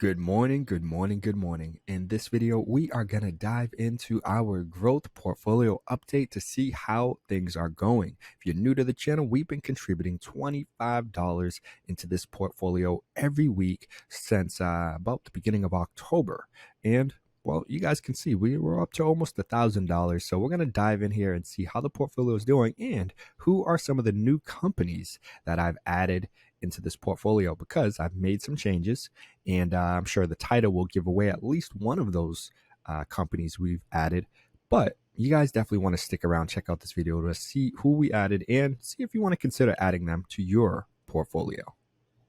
Good morning, good morning, good morning. In this video, we are going to dive into our growth portfolio update to see how things are going. If you're new to the channel, we've been contributing $25 into this portfolio every week since about the beginning of October. And well, you guys can see we were up to almost $1,000. So we're going to dive in here and see how the portfolio is doing and who are some of the new companies that I've added into this portfolio, because I've made some changes, and I'm sure the title will give away at least one of those companies we've added. But you guys definitely want to stick around, check out this video to see who we added and see if you want to consider adding them to your portfolio.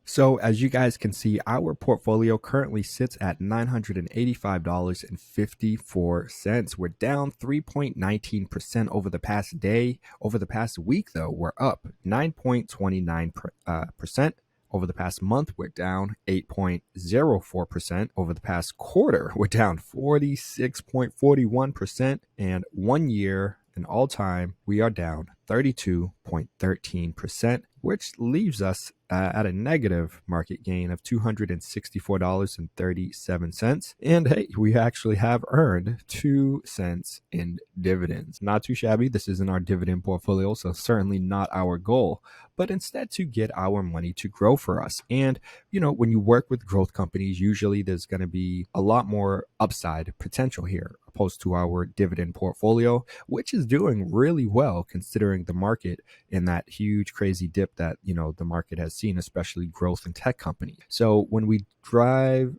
So as you guys can see, our portfolio currently sits at $985.54. We're down 3.19% over the past day. Over the past week, though, we're up 9.29%. Over the past month, we're down 8.04%. Over the past quarter, we're down 46.41%. And 1 year, an all-time, we are down 32.13%, which leaves us at a negative market gain of $264.37. And hey, we actually have earned 2 cents in dividends. Not too shabby. This isn't our dividend portfolio, so certainly not our goal, but instead to get our money to grow for us. And, you know, when you work with growth companies, usually there's going to be a lot more upside potential here opposed to our dividend portfolio, which is doing really well considering the market and that huge crazy dip that, you know, the market has seen, especially growth and tech companies. So when we drive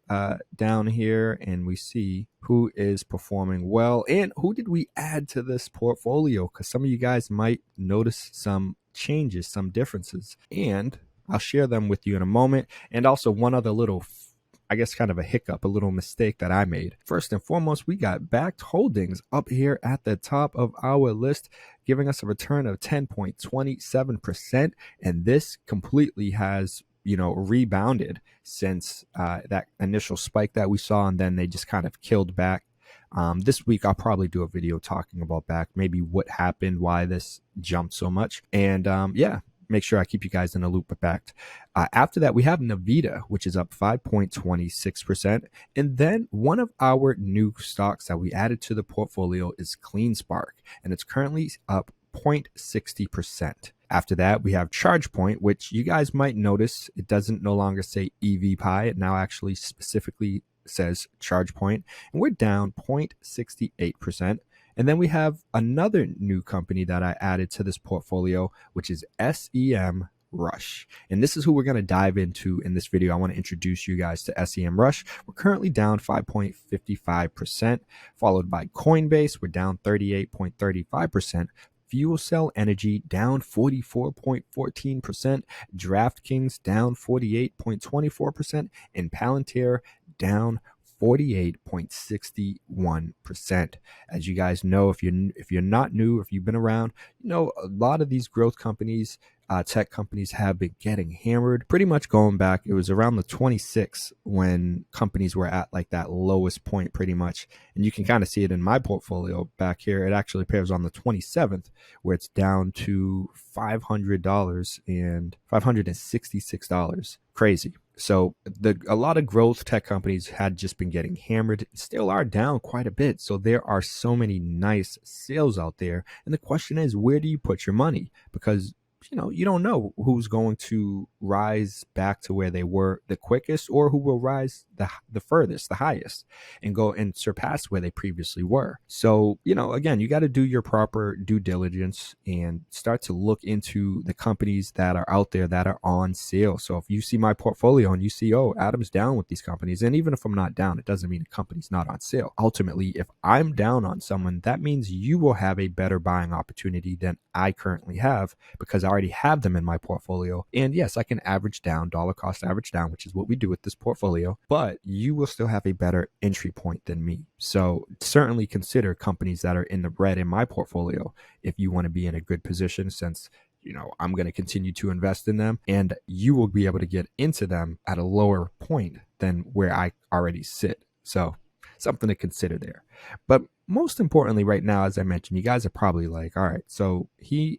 down here and we see who is performing well and who did we add to this portfolio, because some of you guys might notice some changes, some differences, and I'll share them with you in a moment. And also one other little, I guess, kind of a hiccup, a little mistake that I made. First and foremost, we got Backed Holdings up here at the top of our list, giving us a return of 10.27%. And this completely has, you know, rebounded since that initial spike that we saw, and then they just kind of killed back. This week, I'll probably do a video talking about Back, maybe what happened, why this jumped so much. And yeah, make sure I keep you guys in the loop with Backed. After that, we have Navita, which is up 5.26%. And then one of our new stocks that we added to the portfolio is CleanSpark, and it's currently up 0.60%. After that, we have ChargePoint, which you guys might notice it doesn't no longer say EVPie. It now actually specifically says ChargePoint, and we're down 0.68%. And then we have another new company that I added to this portfolio, which is SEMRush. And this is who we're going to dive into in this video. I want to introduce you guys to SEMRush. We're currently down 5.55%, followed by Coinbase. We're down 38.35%. Fuel Cell Energy down 44.14%, DraftKings down 48.24%, and Palantir down 48.61%. As you guys know, if you're not new, if you've been around, you know a lot of these growth companies, tech companies have been getting hammered pretty much going back. It was around the 26th when companies were at like that lowest point pretty much. And you can kind of see it in my portfolio back here. It actually appears on the 27th where it's down to $500 and $566. Crazy. So a lot of growth tech companies had just been getting hammered, still are down quite a bit. So there are so many nice sales out there. And the question is, where do you put your money? Because you know, you don't know who's going to rise back to where they were the quickest, or who will rise the furthest, the highest, and go and surpass where they previously were. So, you know, again, you got to do your proper due diligence and start to look into the companies that are out there that are on sale. So if you see my portfolio and you see, oh, Adam's down with these companies, and even if I'm not down, it doesn't mean the company's not on sale. Ultimately, if I'm down on someone, that means you will have a better buying opportunity than I currently have, because I already have them in my portfolio. And yes, I can average down, dollar cost average down, which is what we do with this portfolio, but you will still have a better entry point than me. So certainly consider companies that are in the red in my portfolio if you want to be in a good position, since you know I'm going to continue to invest in them, and you will be able to get into them at a lower point than where I already sit. So something to consider there. But most importantly, right now, as I mentioned, you guys are probably like, all right, so he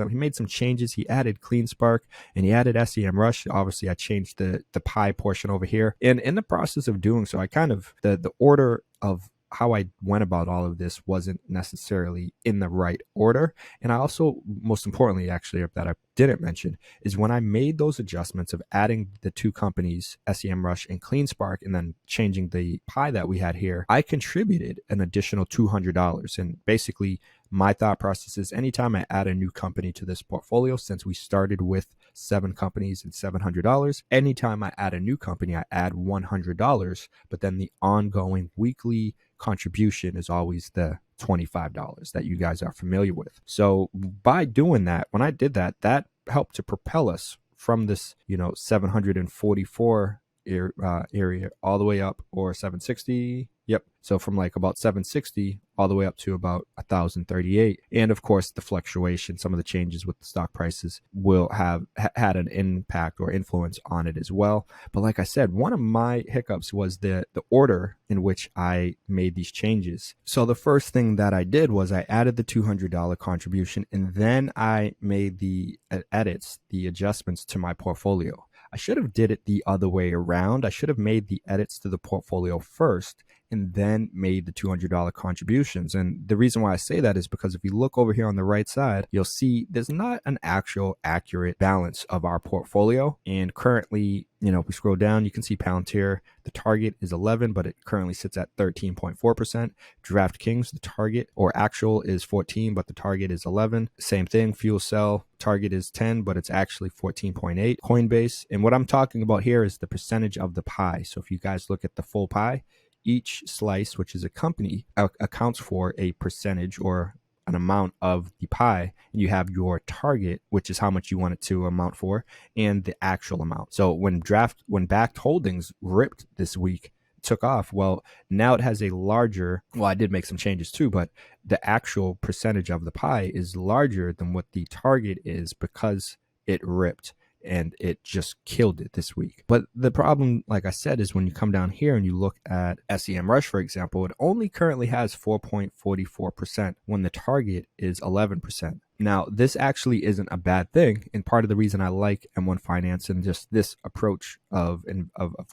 made some changes. He added CleanSpark and he added SEMRush. Obviously, I changed the pie portion over here. And in the process of doing so, I kind of, the order of how I went about all of this wasn't necessarily in the right order. And I also, most importantly, actually, that I didn't mention, is when I made those adjustments of adding the two companies, SEMrush and CleanSpark, and then changing the pie that we had here, I contributed an additional $200. And basically, my thought process is anytime I add a new company to this portfolio, since we started with 7 companies and $700, anytime I add a new company, I add $100, but then the ongoing weekly contribution is always the $25 that you guys are familiar with. So by doing that, when I did that, that helped to propel us from this, 744 area all the way up, or 760. Yep. So from like about 760 all the way up to about 1,038. And of course, the fluctuation, some of the changes with the stock prices will have had an impact or influence on it as well. But like I said, one of my hiccups was the order in which I made these changes. So the first thing that I did was I added the $200 contribution, and then I made the edits, the adjustments to my portfolio. I should have did it the other way around. I should have made the edits to the portfolio first and then made the $200 contributions. And the reason why I say that is because if you look over here on the right side, you'll see there's not an actual accurate balance of our portfolio. And currently, if we scroll down, you can see Palantir, the target is 11, but it currently sits at 13.4%. DraftKings, the target or actual is 14, but the target is 11. Same thing, Fuel Cell, target is 10, but it's actually 14.8. Coinbase, and what I'm talking about here is the percentage of the pie. So if you guys look at the full pie, each slice, which is a company, accounts for a percentage or an amount of the pie, and you have your target, which is how much you want it to amount for, and the actual amount. So when Backed Holdings ripped this week, took off, well, now it has a larger, well, I did make some changes too, but the actual percentage of the pie is larger than what the target is because it ripped and it just killed it this week. But the problem, like I said, is when you come down here and you look at SEMrush, for example, it only currently has 4.44% when the target is 11%. Now, this actually isn't a bad thing. And part of the reason I like M1 Finance and just this approach of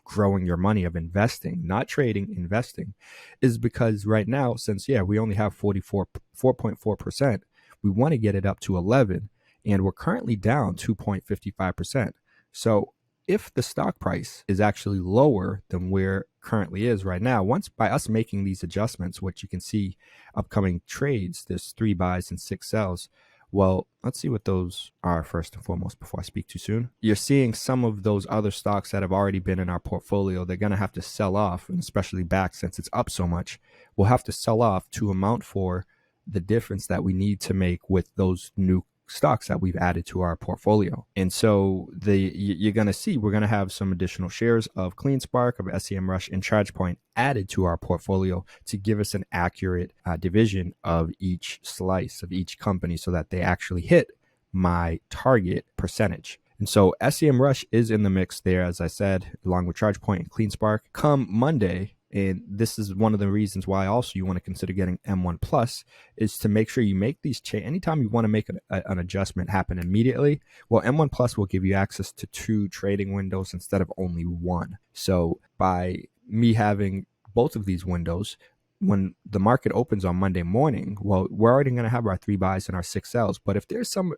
growing your money, of investing, not trading, investing, is because right now, since, we only have 4.4%, we want to get it up to 11. And we're currently down 2.55%. So if the stock price is actually lower than where it currently is right now, once by us making these adjustments, which you can see upcoming trades, there's 3 buys and 6 sells. Well, let's see what those are first and foremost before I speak too soon. You're seeing some of those other stocks that have already been in our portfolio, they're going to have to sell off, and especially back since it's up so much, we'll have to sell off to amount for the difference that we need to make with those new stocks that we've added to our portfolio. And so you're going to see we're going to have some additional shares of CleanSpark, of SEMrush, and ChargePoint added to our portfolio to give us an accurate division of each slice of each company so that they actually hit my target percentage. And so SEMrush is in the mix there, as I said, along with ChargePoint and CleanSpark. Come Monday, and this is one of the reasons why also you want to consider getting M1 Plus, is to make sure you make these changes. Anytime you want to make an adjustment happen immediately, well, M1 Plus will give you access to 2 trading windows instead of only 1. So by me having both of these windows, when the market opens on Monday morning, well, we're already going to have our 3 buys and our 6 sells. But if there's some,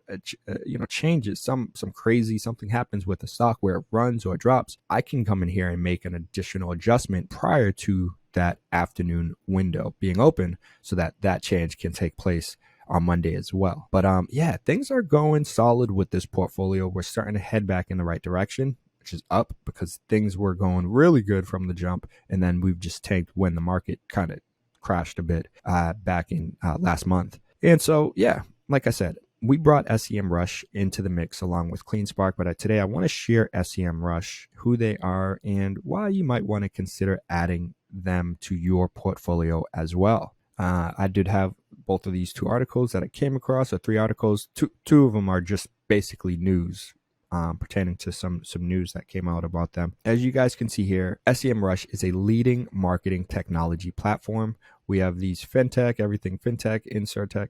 changes, some crazy, something happens with the stock where it runs or drops, I can come in here and make an additional adjustment prior to that afternoon window being open so that that change can take place on Monday as well. But things are going solid with this portfolio. We're starting to head back in the right direction, which is up, because things were going really good from the jump. And then we've just tanked when the market kind of crashed a bit back in last month. And so, like I said, we brought SEMrush into the mix along with CleanSpark, but today I want to share SEMrush, who they are, and why you might want to consider adding them to your portfolio as well. I did have both of these 2 articles that I came across, or 3 articles. Two of them are just basically news pertaining to some news that came out about them. As you guys can see here, SEMrush is a leading marketing technology platform. We have these fintech, everything fintech, insurtech.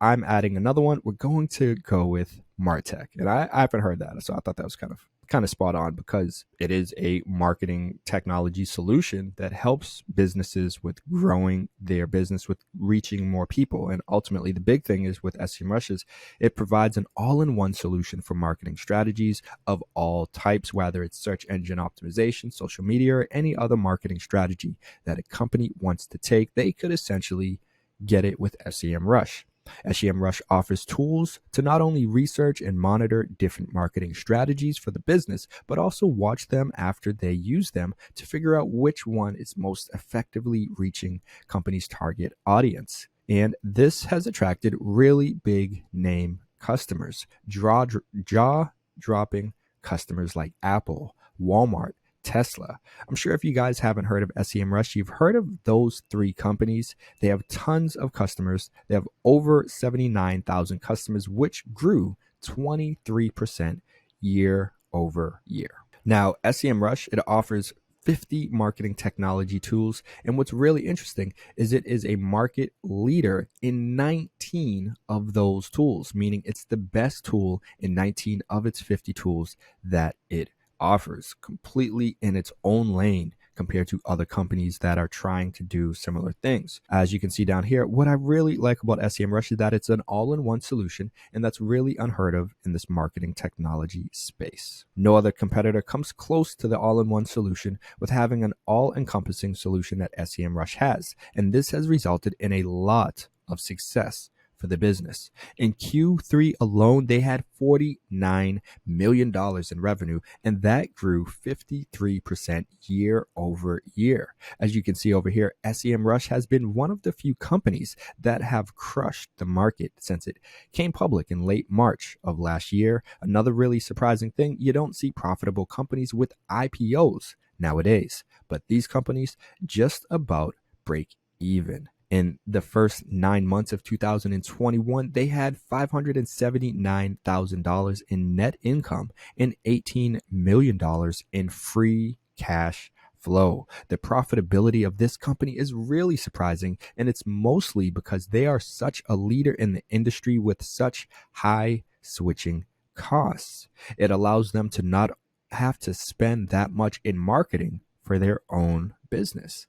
I'm adding another one. We're going to go with martech, and I haven't heard that, so I thought that was kind of spot on because it is a marketing technology solution that helps businesses with growing their business, with reaching more people. And ultimately, the big thing is with SEMrush is it provides an all-in-one solution for marketing strategies of all types, whether it's search engine optimization, social media, or any other marketing strategy that a company wants to take. They could essentially get it with SEMrush. SEMrush offers tools to not only research and monitor different marketing strategies for the business, but also watch them after they use them to figure out which one is most effectively reaching companies' target audience. And this has attracted really big name customers, jaw-dropping customers like Apple, Walmart, Tesla. I'm sure if you guys haven't heard of SEMrush, you've heard of those three companies. They have tons of customers. They have over 79,000 customers, which grew 23% year over year. Now, SEMrush, it offers 50 marketing technology tools. And what's really interesting is it is a market leader in 19 of those tools, meaning it's the best tool in 19 of its 50 tools that it offers, completely in its own lane compared to other companies that are trying to do similar things. As you can see down here, what I really like about SEMrush is that it's an all-in-one solution, and that's really unheard of in this marketing technology space. No other competitor comes close to the all-in-one solution with having an all-encompassing solution that SEMrush has, and this has resulted in a lot of success for the business. In Q3 alone, they had $49 million in revenue, and that grew 53% year over year. As you can see over here, SEMrush has been one of the few companies that have crushed the market since it came public in late March of last year. Another really surprising thing, you don't see profitable companies with IPOs nowadays, but these companies just about break even. In the first 9 months of 2021, they had $579,000 in net income and $18 million in free cash flow. The profitability of this company is really surprising, and it's mostly because they are such a leader in the industry with such high switching costs. It allows them to not have to spend that much in marketing for their own business.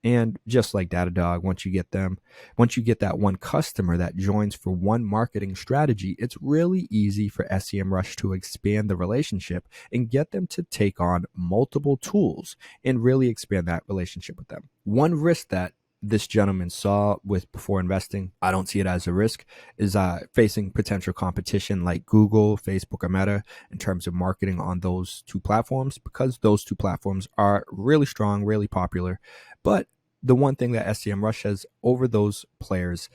And just like Datadog, once you get that one customer that joins for one marketing strategy, it's really easy for SEMrush to expand the relationship and get them to take on multiple tools and really expand that relationship with them. One risk that this gentleman saw before investing, I don't see it as a risk, is facing potential competition like Google, Facebook, or Meta in terms of marketing on those two platforms, because those two platforms are really strong, really popular. But the one thing that SEMrush has over those players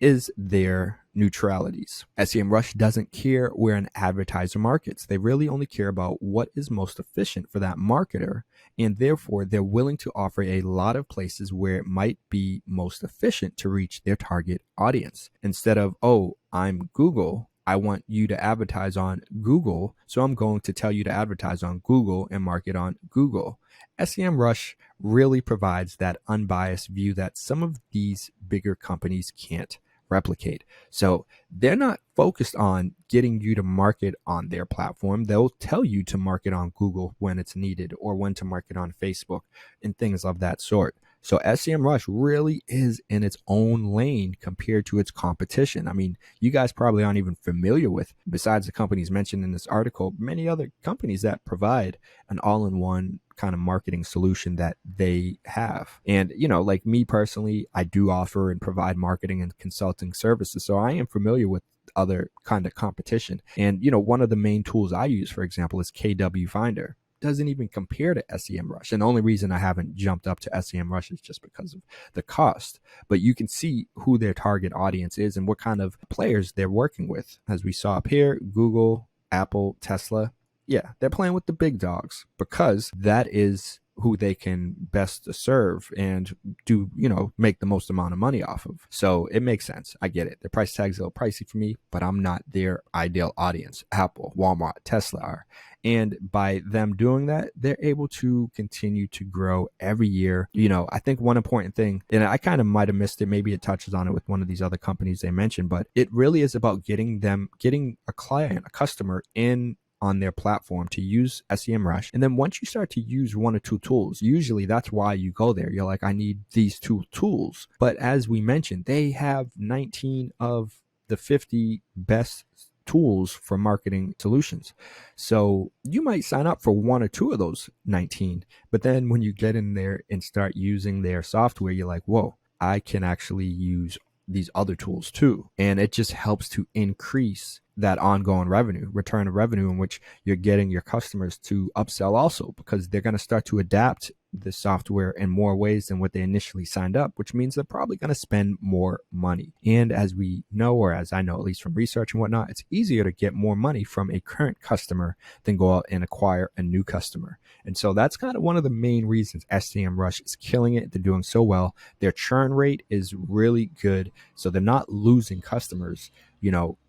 is their neutralities. SEMrush doesn't care where an advertiser markets. They really only care about what is most efficient for that marketer, and therefore they're willing to offer a lot of places where it might be most efficient to reach their target audience. Instead of, oh, I'm Google, I want you to advertise on Google, so I'm going to tell you to advertise on Google and market on Google. SEMrush really provides that unbiased view that some of these bigger companies can't replicate. So they're not focused on getting you to market on their platform. They'll tell you to market on Google when it's needed, or when to market on Facebook and things of that sort. So SEMrush really is in its own lane compared to its competition. I mean, you guys probably aren't even familiar with, besides the companies mentioned in this article, many other companies that provide an all-in-one kind of marketing solution that they have. And, like me personally, I do offer and provide marketing and consulting services. So I am familiar with other kind of competition. And, one of the main tools I use, for example, is KW Finder. Doesn't even compare to SEMrush. And the only reason I haven't jumped up to SEMrush is just because of the cost. But you can see who their target audience is and what kind of players they're working with. As we saw up here, Google, Apple, Tesla. Yeah, they're playing with the big dogs because that is who they can best serve and do, make the most amount of money off of. So it makes sense. I get it. The price tag's a little pricey for me, but I'm not their ideal audience. Apple, Walmart, Tesla are. And by them doing that, they're able to continue to grow every year. I think one important thing, and I kind of might have missed it, maybe it touches on it with one of these other companies they mentioned, but it really is about getting a client, a customer in on their platform to use SEMrush. And then once you start to use one or two tools, usually that's why you go there. You're like, I need these two tools. But as we mentioned, they have 19 of the 50 best tools for marketing solutions. So you might sign up for one or two of those 19, but then when you get in there and start using their software, you're like, whoa, I can actually use these other tools too. And it just helps to increase that ongoing return of revenue, in which you're getting your customers to upsell also, because they're going to start to adapt the software in more ways than what they initially signed up, which means they're probably going to spend more money. And as we know, or as I know, at least from research and whatnot, it's easier to get more money from a current customer than go out and acquire a new customer. And so that's kind of one of the main reasons SEMrush is killing it. They're doing so well. Their churn rate is really good. So they're not losing customers.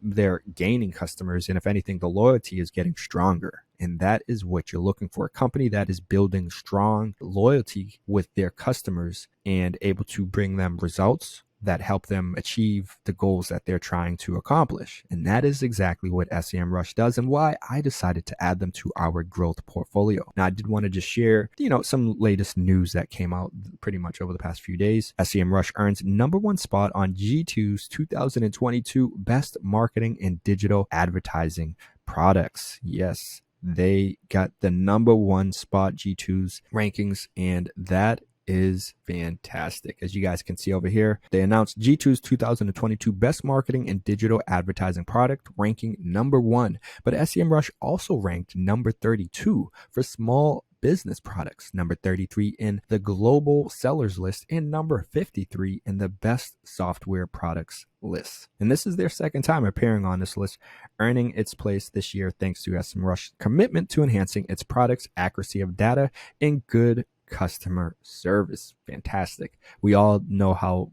They're gaining customers. And if anything, the loyalty is getting stronger. And that is what you're looking for. A company that is building strong loyalty with their customers and able to bring them results that help them achieve the goals that they're trying to accomplish. And that is exactly what SEMrush does, and why I decided to add them to our growth portfolio. Now, I did want to just share, some latest news that came out pretty much over the past few days. SEMrush earns #1 spot on G2's 2022 Best Marketing and Digital Advertising Products. Yes, they got the #1 spot, G2's rankings, and that is fantastic. As you guys can see over here, they announced G2's 2022 Best Marketing and Digital Advertising Product, ranking #1. But SEMrush also ranked number 32 for small business products, number 33 in the global sellers list, and number 53 in the best software products list. And this is their second time appearing on this list, earning its place this year thanks to SEMrush's commitment to enhancing its products' accuracy of data and good customer service. Fantastic. We all know how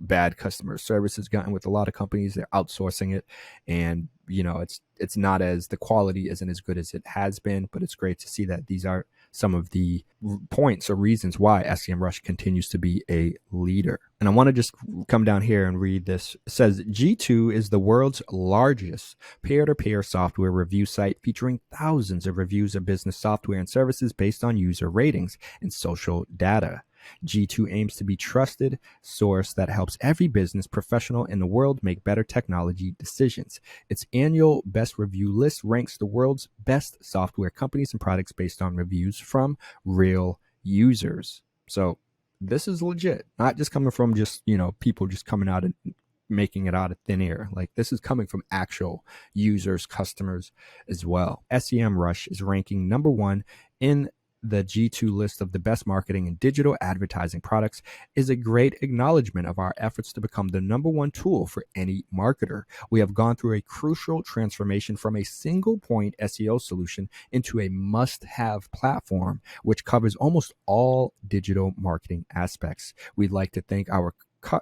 bad customer service has gotten with a lot of companies. They're outsourcing it, and it's not as, the quality isn't as good as it has been, but it's great to see that these are some of the points or reasons why SEMrush continues to be a leader. And I want to just come down here and read this. It says, G2 is the world's largest peer-to-peer software review site, featuring thousands of reviews of business software and services based on user ratings and social data. G2 aims to be a trusted source that helps every business professional in the world make better technology decisions. Its annual best review list ranks the world's best software companies and products based on reviews from real users. So this is legit, not just coming from just, people just coming out and making it out of thin air. Like, this is coming from actual users, customers as well. SEMrush is ranking #1 in the G2 list of the best marketing and digital advertising products, is a great acknowledgement of our efforts to become the #1 tool for any marketer. We have gone through a crucial transformation from a single point SEO solution into a must-have platform, which covers almost all digital marketing aspects. We'd like to thank our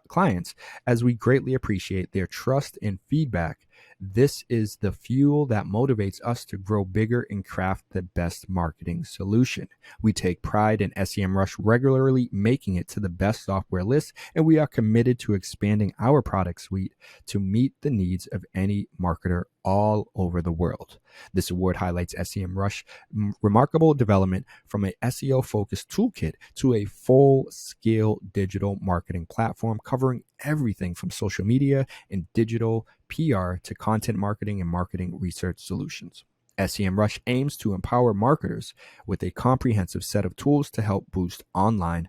clients, as we greatly appreciate their trust and feedback. This is the fuel that motivates us to grow bigger and craft the best marketing solution. We take pride in SEMrush regularly making it to the best software list, and we are committed to expanding our product suite to meet the needs of any marketer all over the world. This award highlights SEMrush's remarkable development from a SEO-focused toolkit to a full-scale digital marketing platform covering everything from social media and digital PR to content marketing and marketing research solutions. SEMrush aims to empower marketers with a comprehensive set of tools to help boost online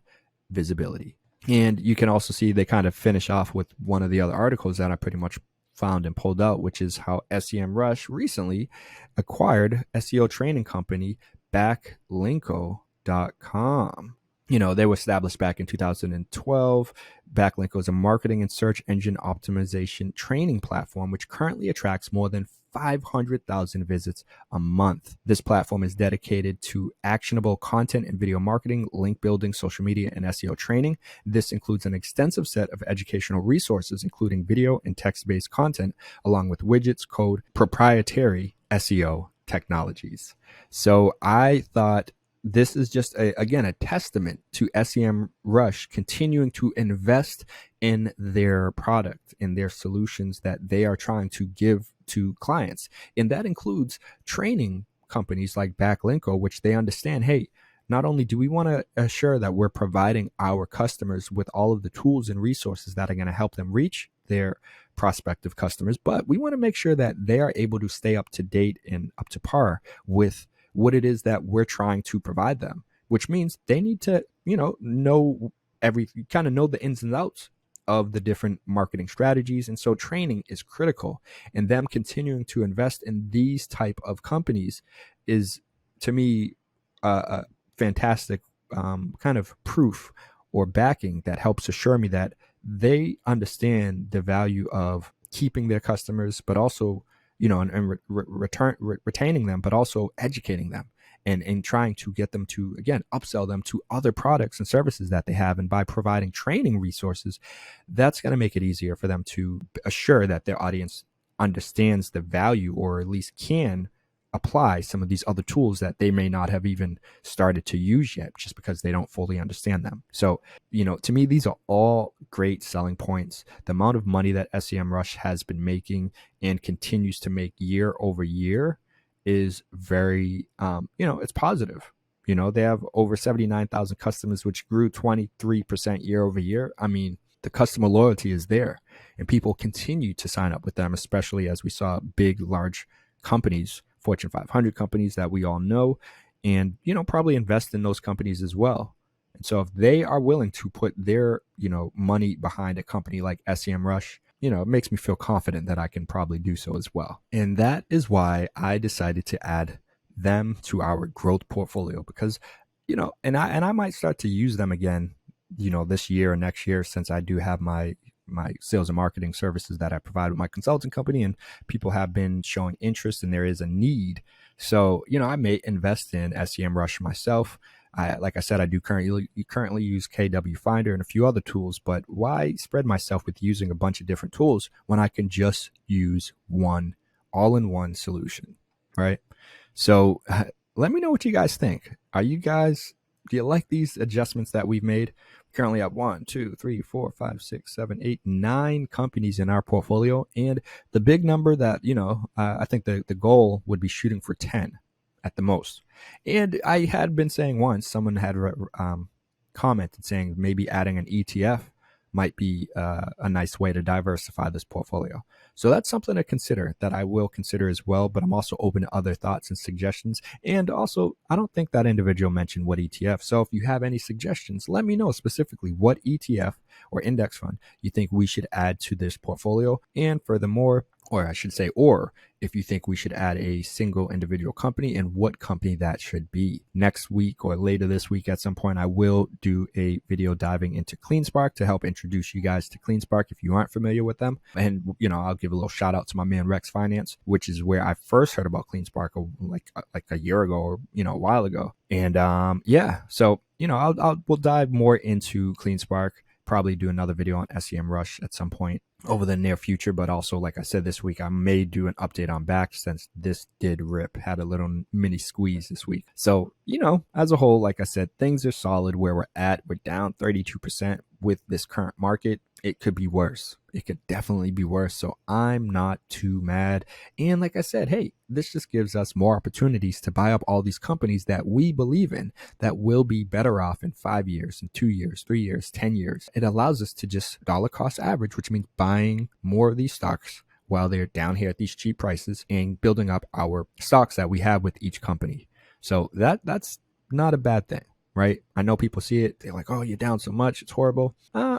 visibility. And you can also see they kind of finish off with one of the other articles that I pretty much found and pulled out, which is how SEMrush recently acquired SEO training company backlinko.com. They were established back in 2012. Backlinko is a marketing and search engine optimization training platform, which currently attracts more than 500,000 visits a month. This platform is dedicated to actionable content and video marketing, link building, social media, and SEO training. This includes an extensive set of educational resources, including video and text-based content, along with widgets, code, proprietary SEO technologies. So I thought this is just again a testament to SEMRush continuing to invest in their product, in their solutions that they are trying to give to clients. And that includes training companies like Backlinko, which they understand, hey, not only do we want to assure that we're providing our customers with all of the tools and resources that are going to help them reach their prospective customers, but we want to make sure that they are able to stay up to date and up to par with what it is that we're trying to provide them, which means they need to, know kind of know the ins and outs of the different marketing strategies. And so training is critical, and them continuing to invest in these type of companies is, to me, a fantastic kind of proof or backing that helps assure me that they understand the value of keeping their customers, but also, and retaining them, but also educating them and trying to get them to, again, upsell them to other products and services that they have. And by providing training resources, that's going to make it easier for them to assure that their audience understands the value, or at least can apply some of these other tools that they may not have even started to use yet, just because they don't fully understand them. So, to me, these are all great selling points. The amount of money that SEMrush has been making and continues to make year over year is very, it's positive. They have over 79,000 customers, which grew 23% year over year. I mean, the customer loyalty is there, and people continue to sign up with them, especially as we saw big, large companies, Fortune 500 companies that we all know, and, probably invest in those companies as well. And so if they are willing to put their, money behind a company like SEMrush, it makes me feel confident that I can probably do so as well. And that is why I decided to add them to our growth portfolio, because, and I might start to use them again, this year or next year, since I do have my sales and marketing services that I provide with my consulting company, and people have been showing interest and there is a need. So, I may invest in SEMrush myself. Like I said, I do currently use KW Finder and a few other tools, but why spread myself with using a bunch of different tools when I can just use one all-in-one solution, right? So let me know what you guys think. Do you like these adjustments that we've made? Currently have 1, 2, 3, 4, 5, 6, 7, 8, 9 companies in our portfolio. And the big number that, I think the goal would be shooting for 10 at the most. And I had been saying once, someone had commented saying maybe adding an ETF might be a nice way to diversify this portfolio. So that's something to consider, that I will consider as well, but I'm also open to other thoughts and suggestions. And also, I don't think that individual mentioned what ETF. So if you have any suggestions, let me know specifically what ETF or index fund you think we should add to this portfolio. And furthermore, or if you think we should add a single individual company, and what company that should be. Next week or later this week at some point, I will do a video diving into CleanSpark to help introduce you guys to CleanSpark if you aren't familiar with them. And, I'll give a little shout out to my man Rex Finance, which is where I first heard about CleanSpark like a year ago, or, a while ago. And so, we'll dive more into CleanSpark. Probably do another video on SEMrush at some point over the near future, but also, like I said, this week I may do an update on Back, since this did rip, had a little mini squeeze this week. So, as a whole, like I said, things are solid where we're at. We're down 32% with this current market. It could be worse. It could definitely be worse. So I'm not too mad. And like I said, hey, this just gives us more opportunities to buy up all these companies that we believe in, that will be better off in 5 years, in 2 years, 3 years, 10 years. It allows us to just dollar cost average, which means buying more of these stocks while they're down here at these cheap prices, and building up our stocks that we have with each company. So that's not a bad thing. Right? I know people see it. They're like, oh, you're down so much. It's horrible.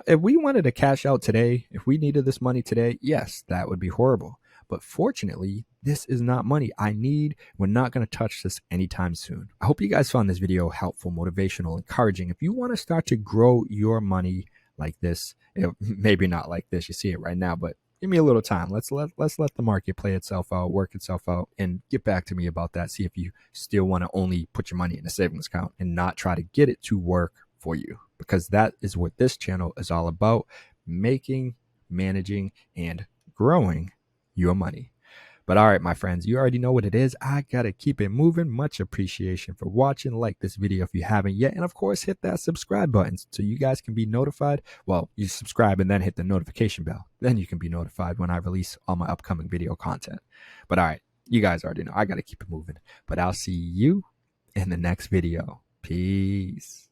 If we wanted to cash out today, if we needed this money today, yes, that would be horrible. But fortunately, this is not money I need. We're not going to touch this anytime soon. I hope you guys found this video helpful, motivational, encouraging. If you want to start to grow your money like this, maybe not like this, you see it right now, but give me a little time. Let's let the market play itself out, work itself out, and get back to me about that. See if you still want to only put your money in a savings account and not try to get it to work for you, because that is what this channel is all about: making, managing, and growing your money. But all right, my friends, you already know what it is. I got to keep it moving. Much appreciation for watching. Like this video if you haven't yet. And of course, hit that subscribe button so you guys can be notified. Well, you subscribe and then hit the notification bell. Then you can be notified when I release all my upcoming video content. But all right, you guys already know I got to keep it moving. But I'll see you in the next video. Peace.